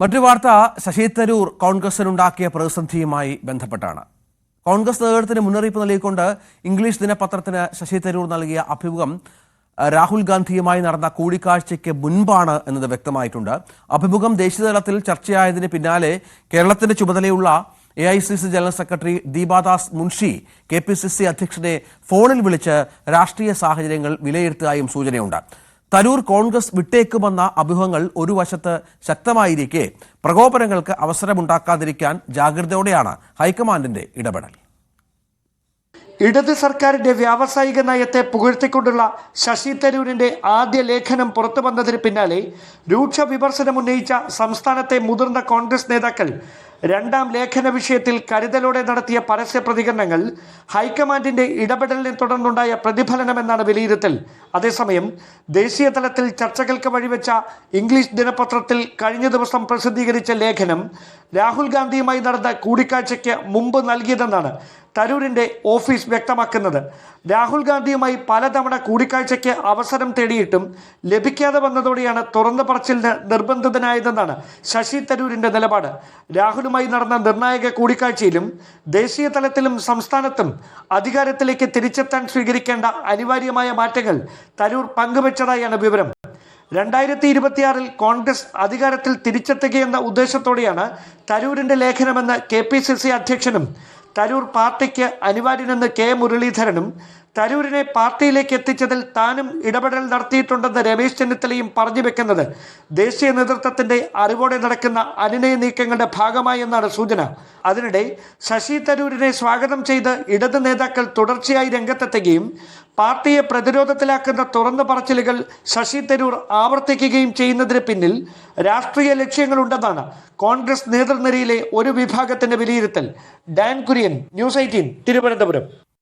മറ്റൊരു വാർത്ത ശശി തരൂർ കോൺഗ്രസിനുണ്ടാക്കിയ പ്രതിസന്ധിയുമായി ബന്ധപ്പെട്ടാണ്. കോൺഗ്രസ് നേതൃത്വത്തിന് മുന്നറിയിപ്പ് നൽകിക്കൊണ്ട് ഇംഗ്ലീഷ് ദിനപത്രത്തിന് ശശി തരൂർ നൽകിയ അഭിമുഖം രാഹുൽ ഗാന്ധിയുമായി നടന്ന കൂടിക്കാഴ്ചയ്ക്ക് മുൻപാണ് എന്നത് വ്യക്തമായിട്ടുണ്ട്. അഭിമുഖം ദേശീയതലത്തിൽ ചർച്ചയായതിന് പിന്നാലെ കേരളത്തിന്റെ ചുമതലയുള്ള AICC general secretary Deepa Das Munshi KPCC അധ്യക്ഷനെ ഫോണിൽ വിളിച്ച് രാഷ്ട്രീയ സാഹചര്യങ്ങൾ വിലയിരുത്തിയതായും സൂചനയുണ്ട്. തരൂർ കോൺഗ്രസ് വിട്ടേക്കുമെന്ന അഭ്യൂഹങ്ങൾ ഒരു വശത്ത് ശക്തമായിരിക്കെ പ്രകോപനങ്ങൾക്ക് അവസരമുണ്ടാക്കാതിരിക്കാൻ ജാഗ്രതയോടെയാണ് ഹൈക്കമാൻഡിന്റെ ഇടപെടൽ. ഇടത് സർക്കാരിന്റെ വ്യാവസായിക നയത്തെ പുകഴ്ത്തിക്കൊണ്ടുള്ള ശശി തരൂരിന്റെ ആദ്യ ലേഖനം പുറത്തു വന്നതിന് പിന്നാലെ രൂക്ഷ വിമർശനം ഉന്നയിച്ച സംസ്ഥാനത്തെ മുതിർന്ന കോൺഗ്രസ് നേതാക്കൾ രണ്ടാം ലേഖന വിഷയത്തിൽ കരുതലോടെ നടത്തിയ പരസ്യ പ്രതികരണങ്ങൾ ഹൈക്കമാൻഡിന്റെ ഇടപെടലിനെ തുടർന്നുണ്ടായ പ്രതിഫലനമെന്നാണ് വിലയിരുത്തൽ. അതേസമയം ദേശീയ തലത്തിൽ ചർച്ചകൾക്ക് വഴിവെച്ച ഇംഗ്ലീഷ് ദിനപത്രത്തിൽ കഴിഞ്ഞ ദിവസം പ്രസിദ്ധീകരിച്ച ലേഖനം രാഹുൽ ഗാന്ധിയുമായി നടന്ന കൂടിക്കാഴ്ചയ്ക്ക് മുമ്പ് നൽകിയതെന്നാണ് തരൂരിന്റെ ഓഫീസ് വ്യക്തമാക്കുന്നത്. രാഹുൽ ഗാന്ധിയുമായി പലതവണ കൂടിക്കാഴ്ചയ്ക്ക് അവസരം തേടിയിട്ടും ലഭിക്കാതെ വന്നതോടെയാണ് തുറന്നു പറച്ചിലിന് നിർബന്ധിതനായതെന്നാണ് ശശി തരൂരിന്റെ നിലപാട്. രാഹുലുമായി നടന്ന നിർണായക കൂടിക്കാഴ്ചയിലും ദേശീയ തലത്തിലും സംസ്ഥാനത്തും അധികാരത്തിലേക്ക് തിരിച്ചെത്താൻ സ്വീകരിക്കേണ്ട അനിവാര്യമായ മാറ്റങ്ങൾ തരൂർ പങ്കുവച്ചതായാണ് വിവരം. 2026 കോൺഗ്രസ് അധികാരത്തിൽ തിരിച്ചെത്തുകയെന്ന ഉദ്ദേശത്തോടെയാണ് തരൂരിന്റെ ലേഖനമെന്ന് KPCC അധ്യക്ഷനും തരൂർ പാർട്ടിക്ക് അനിവാര്യനെന്ന് K മുരളീധരനും തരൂരിനെ പാർട്ടിയിലേക്ക് എത്തിച്ചതിൽ താനും ഇടപെടൽ നടത്തിയിട്ടുണ്ടെന്ന് രമേശ് ചെന്നിത്തലയും പറഞ്ഞു വെക്കുന്നത് ദേശീയ നേതൃത്വത്തിന്റെ അറിവോടെ നടക്കുന്ന അനുനയ നീക്കങ്ങളുടെ ഭാഗമായി എന്നാണ് സൂചന. അതിനിടെ ശശി തരൂരിനെ സ്വാഗതം ചെയ്ത് ഇടത് നേതാക്കൾ തുടർച്ചയായി രംഗത്തെത്തുകയും പാർട്ടിയെ പ്രതിരോധത്തിലാക്കുന്ന തുറന്നു പറച്ചിലുകൾ ശശി തരൂർ ആവർത്തിക്കുകയും ചെയ്യുന്നതിന് പിന്നിൽ രാഷ്ട്രീയ ലക്ഷ്യങ്ങളുണ്ടെന്നാണ് കോൺഗ്രസ് നേതൃനിരയിലെ ഒരു വിഭാഗത്തിന്റെ വിലയിരുത്തൽ. Dan Kurian, News 18, Thiruvananthapuram.